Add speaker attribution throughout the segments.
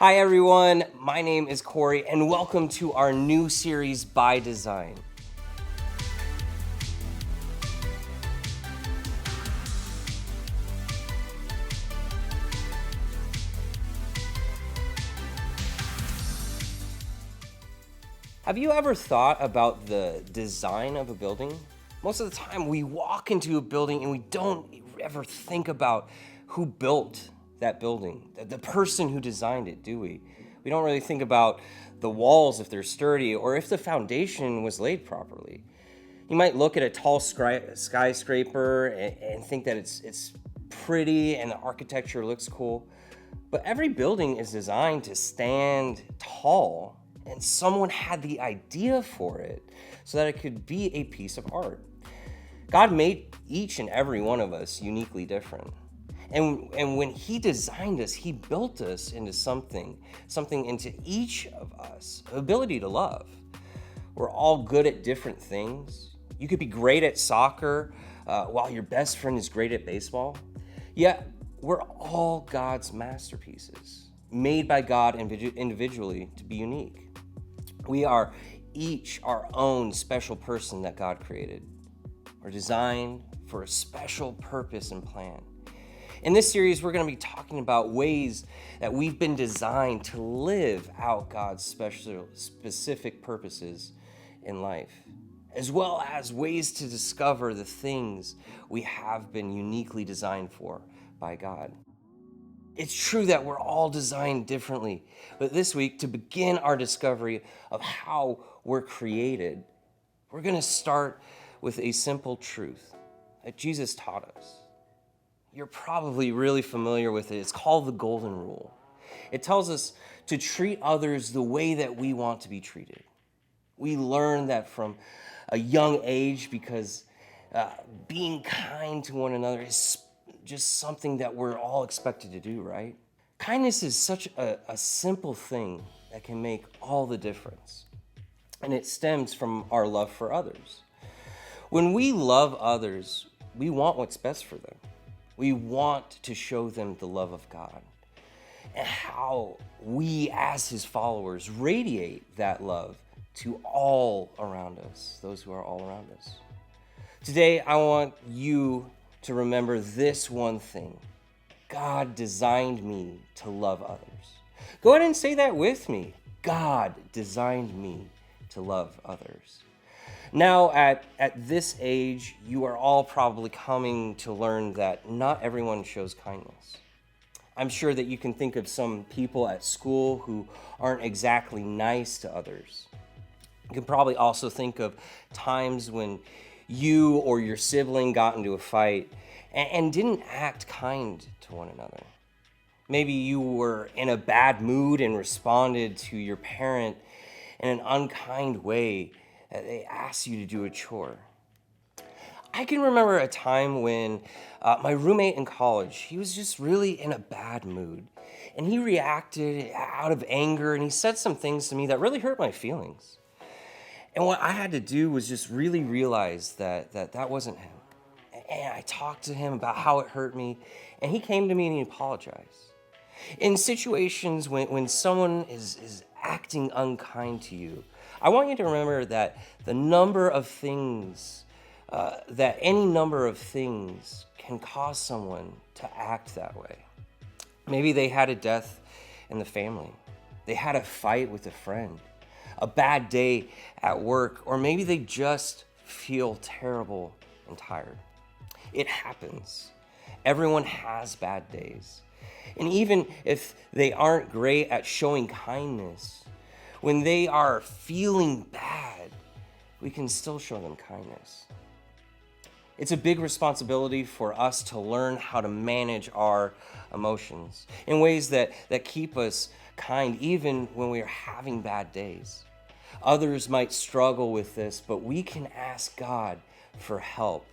Speaker 1: Hi everyone, my name is Corey and welcome to our new series By Design. Have you ever thought about the design of a building? Most of the time we walk into a building and we don't ever think about who built that building, the person who designed it, do we? We don't really think about the walls if they're sturdy or if the foundation was laid properly. You might look at a tall skyscraper and think that it's pretty and the architecture looks cool, but every building is designed to stand tall, and someone had the idea for it so that it could be a piece of art. God made each and every one of us uniquely different. And when he designed us, he built us into something into each of us, ability to love. We're all good at different things. You could be great at soccer while your best friend is great at baseball. Yet, we're all God's masterpieces, made by God individually to be unique. We are each our own special person that God created. We're designed for a special purpose and plan. In this series, we're going to be talking about ways that we've been designed to live out God's specific purposes in life, as well as ways to discover the things we have been uniquely designed for by God. It's true that we're all designed differently, but this week, to begin our discovery of how we're created, we're going to start with a simple truth that Jesus taught us. You're probably really familiar with it. It's called the Golden Rule. It tells us to treat others the way that we want to be treated. We learn that from a young age because being kind to one another is just something that we're all expected to do, right? Kindness is such a simple thing that can make all the difference. And it stems from our love for others. When we love others, we want what's best for them. We want to show them the love of God and how we as his followers radiate that love to all around us, those who are all around us. Today, I want you to remember this one thing. God designed me to love others. Go ahead and say that with me. God designed me to love others. Now, at this age, you are all probably coming to learn that not everyone shows kindness. I'm sure that you can think of some people at school who aren't exactly nice to others. You can probably also think of times when you or your sibling got into a fight and didn't act kind to one another. Maybe you were in a bad mood and responded to your parent in an unkind way. They asked you to do a chore. I can remember a time when my roommate in college, he was just really in a bad mood. And he reacted out of anger and he said some things to me that really hurt my feelings. And what I had to do was just really realize that wasn't him. And I talked to him about how it hurt me, and he came to me and he apologized. In situations when someone is acting unkind to you, I want you to remember that any number of things can cause someone to act that way. Maybe they had a death in the family. They had a fight with a friend, a bad day at work, or maybe they just feel terrible and tired. It happens. Everyone has bad days. And even if they aren't great at showing kindness, when they are feeling bad, we can still show them kindness. It's a big responsibility for us to learn how to manage our emotions in ways that keep us kind even when we are having bad days. Others might struggle with this, but we can ask God for help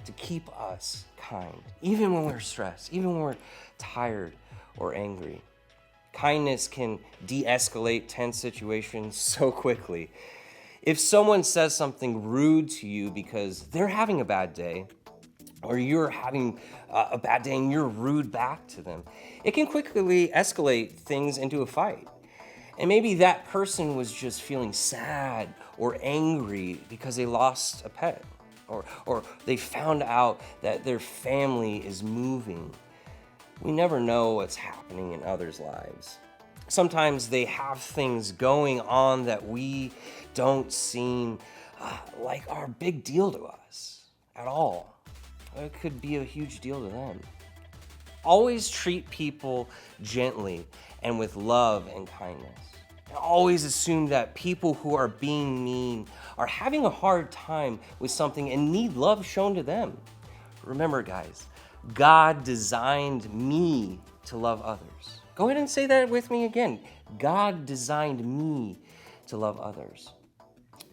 Speaker 1: to keep us kind, even when we're stressed, even when we're tired or angry. Kindness can de-escalate tense situations so quickly. If someone says something rude to you because they're having a bad day, or you're having a bad day and you're rude back to them, it can quickly escalate things into a fight. And maybe that person was just feeling sad or angry because they lost a pet, or they found out that their family is moving. We never know what's happening in others' lives. Sometimes they have things going on that we don't seem like are a big deal to us at all. It could be a huge deal to them. Always treat people gently and with love and kindness. And always assume that people who are being mean are having a hard time with something and need love shown to them. Remember, guys, God designed me to love others. Go ahead and say that with me again. God designed me to love others.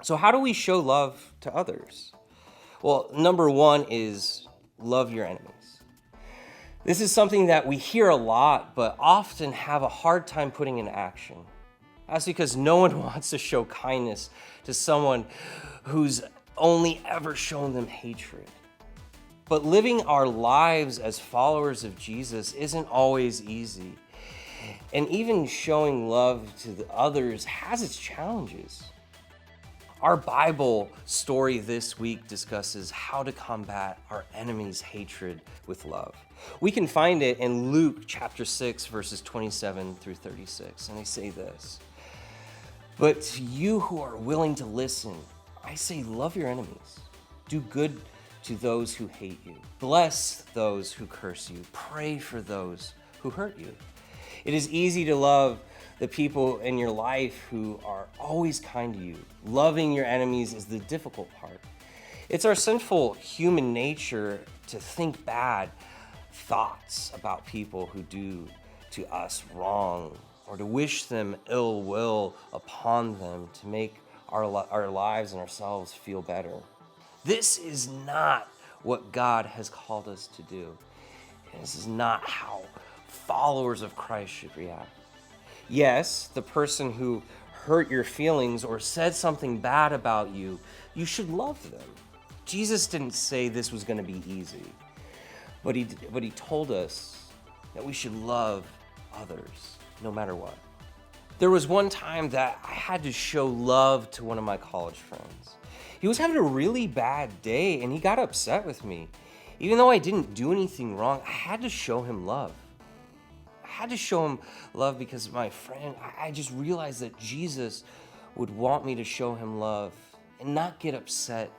Speaker 1: So how do we show love to others? Well, number one is love your enemies. This is something that we hear a lot, but often have a hard time putting into action. That's because no one wants to show kindness to someone who's only ever shown them hatred. But living our lives as followers of Jesus isn't always easy. And even showing love to the others has its challenges. Our Bible story this week discusses how to combat our enemies' hatred with love. We can find it in Luke chapter 6, verses 27 through 36, and they say this: "But to you who are willing to listen, I say love your enemies. Do good to those who hate you. Bless those who curse you. Pray for those who hurt you." It is easy to love the people in your life who are always kind to you. Loving your enemies is the difficult part. It's our sinful human nature to think bad thoughts about people who do to us wrong, or to wish them ill will upon them to make our lives and ourselves feel better. This is not what God has called us to do. This is not how followers of Christ should react. Yes, the person who hurt your feelings or said something bad about you, you should love them. Jesus didn't say this was going to be easy, but he told us that we should love others no matter what. There was one time that I had to show love to one of my college friends. He was having a really bad day and he got upset with me. Even though I didn't do anything wrong, I had to show him love. I had to show him love because my friend, I just realized that Jesus would want me to show him love and not get upset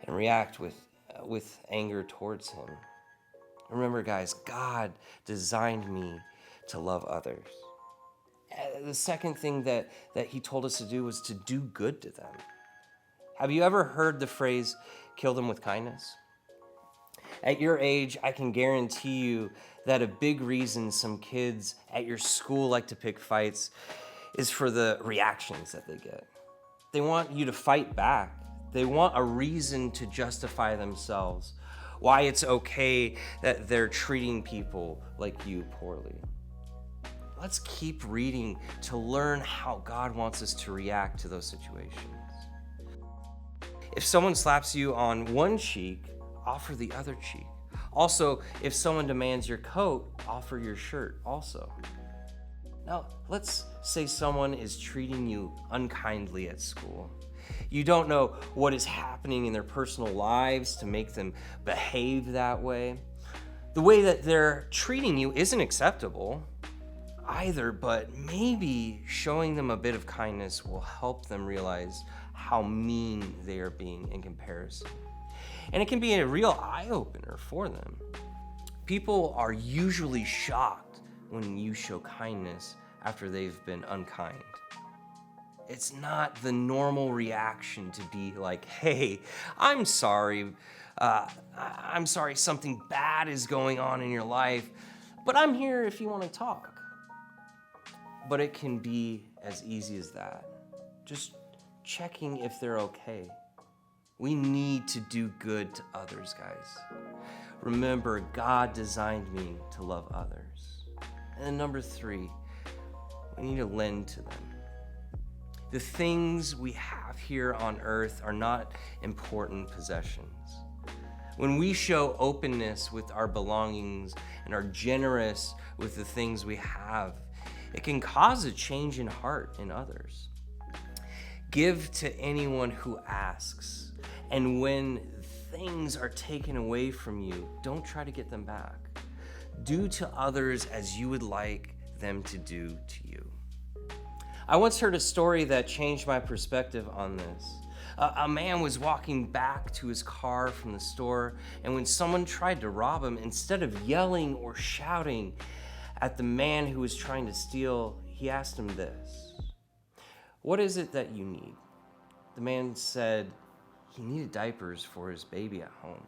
Speaker 1: and react with anger towards him. Remember, guys, God designed me to love others. The second thing that he told us to do was to do good to them. Have you ever heard the phrase, kill them with kindness? At your age, I can guarantee you that a big reason some kids at your school like to pick fights is for the reactions that they get. They want you to fight back. They want a reason to justify themselves, why it's okay that they're treating people like you poorly. Let's keep reading to learn how God wants us to react to those situations. If someone slaps you on one cheek, offer the other cheek. Also, if someone demands your coat, offer your shirt also. Now, let's say someone is treating you unkindly at school. You don't know what is happening in their personal lives to make them behave that way. The way that they're treating you isn't acceptable either, but maybe showing them a bit of kindness will help them realize how mean they are being in comparison. And it can be a real eye-opener for them. People are usually shocked when you show kindness after they've been unkind. It's not the normal reaction to be like, hey, I'm sorry something bad is going on in your life, but I'm here if you want to talk. But it can be as easy as that. Just checking if they're okay. We need to do good to others, guys. Remember, God designed me to love others. And then number 3, we need to lend to them. The things we have here on earth are not important possessions. When we show openness with our belongings and are generous with the things we have, it can cause a change in heart in others. Give to anyone who asks, and when things are taken away from you, don't try to get them back. Do to others as you would like them to do to you. I once heard a story that changed my perspective on this. A man was walking back to his car from the store, and when someone tried to rob him, instead of yelling or shouting at the man who was trying to steal, he asked him this: "What is it that you need?" The man said he needed diapers for his baby at home.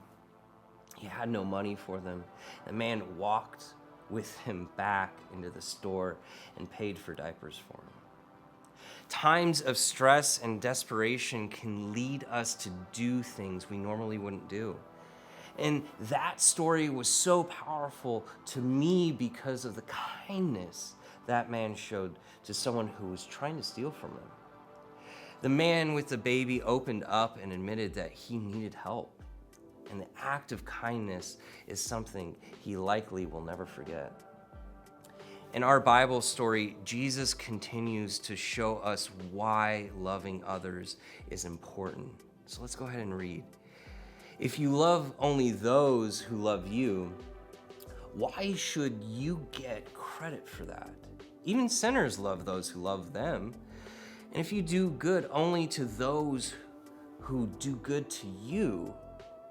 Speaker 1: He had no money for them. The man walked with him back into the store and paid for diapers for him. Times of stress and desperation can lead us to do things we normally wouldn't do. And that story was so powerful to me because of the kindness that man showed to someone who was trying to steal from him. The man with the baby opened up and admitted that he needed help. And the act of kindness is something he likely will never forget. In our Bible story, Jesus continues to show us why loving others is important. So let's go ahead and read. If you love only those who love you, why should you get credit for that? Even sinners love those who love them. And if you do good only to those who do good to you,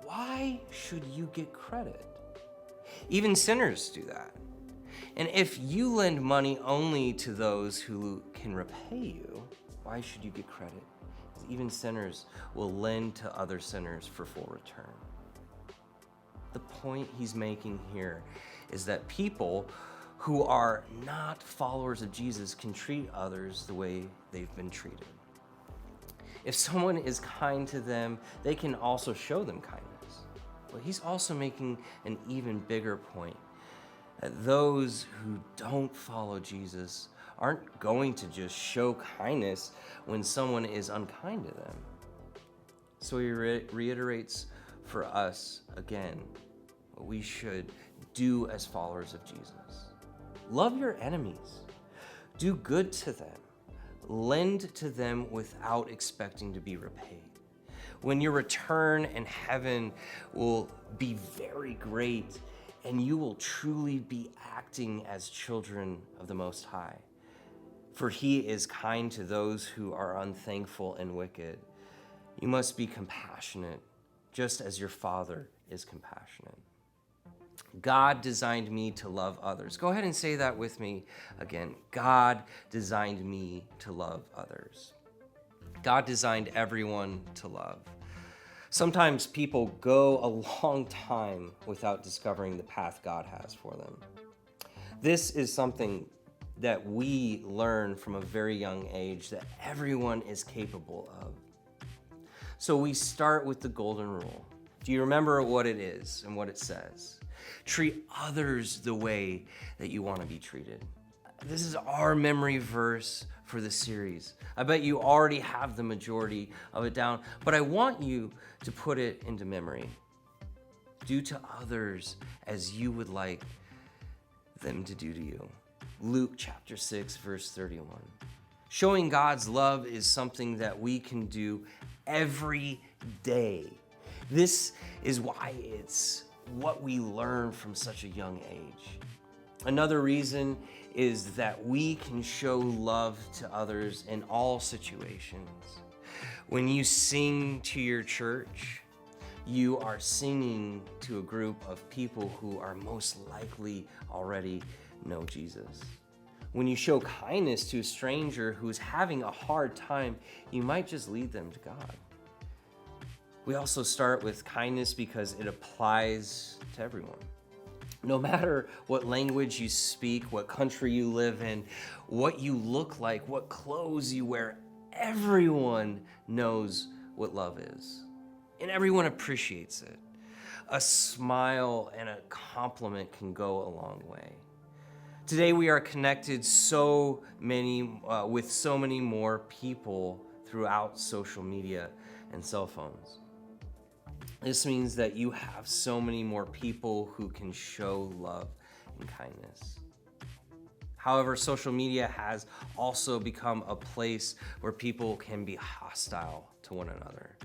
Speaker 1: why should you get credit? Even sinners do that. And if you lend money only to those who can repay you, why should you get credit? Even sinners will lend to other sinners for full return. The point he's making here is that people who are not followers of Jesus can treat others the way they've been treated. If someone is kind to them, they can also show them kindness. But he's also making an even bigger point, that those who don't follow Jesus aren't going to just show kindness when someone is unkind to them. So he reiterates for us again what we should do as followers of Jesus. Love your enemies. Do good to them. Lend to them without expecting to be repaid. When your return in heaven will be very great, and you will truly be acting as children of the Most High. For he is kind to those who are unthankful and wicked. You must be compassionate, just as your Father is compassionate. God designed me to love others. Go ahead and say that with me again. God designed me to love others. God designed everyone to love. Sometimes people go a long time without discovering the path God has for them. This is something that we learn from a very young age that everyone is capable of. So we start with the golden rule. Do you remember what it is and what it says? Treat others the way that you want to be treated. This is our memory verse for the series. I bet you already have the majority of it down, but I want you to put it into memory. Do to others as you would like them to do to you. Luke chapter 6, verse 31. Showing God's love is something that we can do every day. This is why it's what we learn from such a young age. Another reason is that we can show love to others in all situations. When you sing to your church, you are singing to a group of people who are most likely already know Jesus. When you show kindness to a stranger who's having a hard time, you might just lead them to God. We also start with kindness because it applies to everyone. No matter what language you speak, what country you live in, what you look like, what clothes you wear, everyone knows what love is. And everyone appreciates it. A smile and a compliment can go a long way. Today we are connected with so many more people throughout social media and cell phones. This means that you have so many more people who can show love and kindness. However, social media has also become a place where people can be hostile to one another.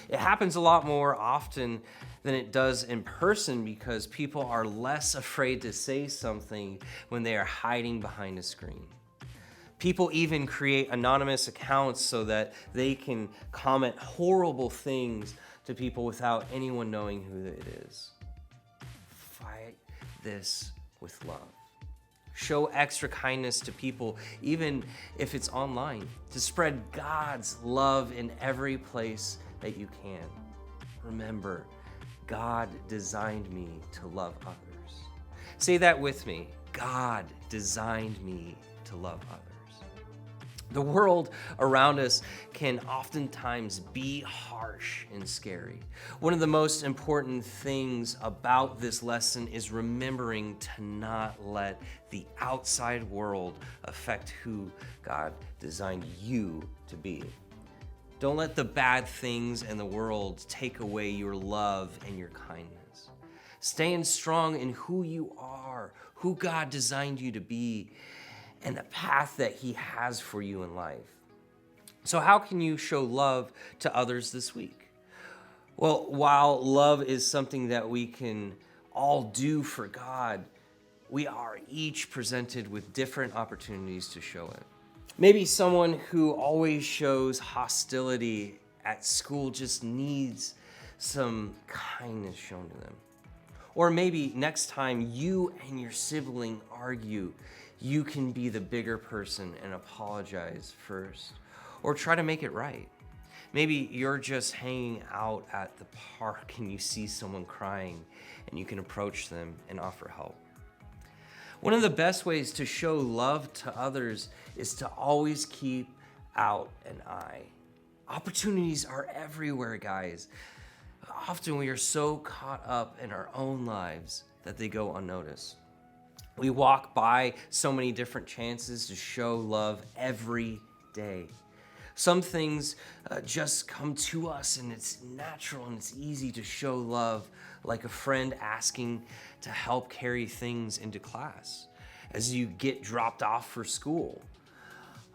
Speaker 1: It happens a lot more often than it does in person because people are less afraid to say something when they are hiding behind a screen. People even create anonymous accounts so that they can comment horrible things to people without anyone knowing who it is. Fight this with love. Show extra kindness to people, even if it's online, to spread God's love in every place that you can. Remember, God designed me to love others. Say that with me. God designed me to love others. The world around us can oftentimes be harsh and scary. One of the most important things about this lesson is remembering to not let the outside world affect who God designed you to be. Don't let the bad things in the world take away your love and your kindness. Stand strong in who you are, who God designed you to be, and the path that He has for you in life. So how can you show love to others this week? Well, while love is something that we can all do for God, we are each presented with different opportunities to show it. Maybe someone who always shows hostility at school just needs some kindness shown to them. Or maybe next time you and your sibling argue, you can be the bigger person and apologize first, or try to make it right. Maybe you're just hanging out at the park and you see someone crying and you can approach them and offer help. One of the best ways to show love to others is to always keep out an eye. Opportunities are everywhere, guys. Often we are so caught up in our own lives that they go unnoticed. We walk by so many different chances to show love every day. Some things just come to us and it's natural and it's easy to show love, like a friend asking to help carry things into class as you get dropped off for school.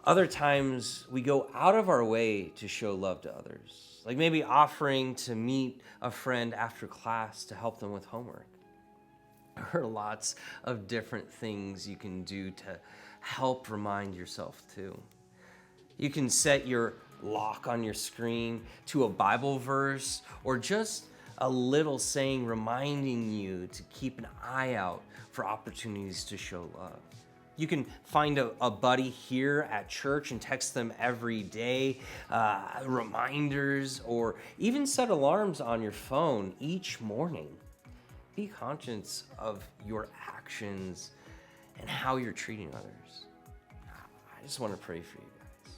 Speaker 1: Other times we go out of our way to show love to others, like maybe offering to meet a friend after class to help them with homework. There are lots of different things you can do to help remind yourself too. You can set your lock on your screen to a Bible verse or just a little saying reminding you to keep an eye out for opportunities to show love. You can find a buddy here at church and text them every day, reminders, or even set alarms on your phone each morning. Be conscious of your actions and how you're treating others. I just want to pray for you guys.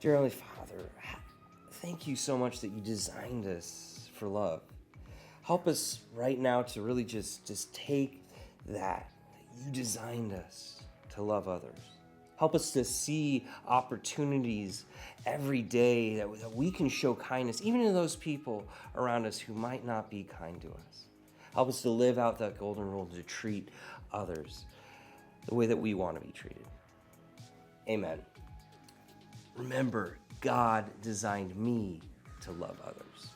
Speaker 1: Dear Heavenly Father, thank you so much that you designed us for love. Help us right now to really just take that you designed us to love others. Help us to see opportunities every day that we can show kindness, even to those people around us who might not be kind to us. Help us to live out that golden rule to treat others the way that we want to be treated. Amen. Remember, God designed me to love others.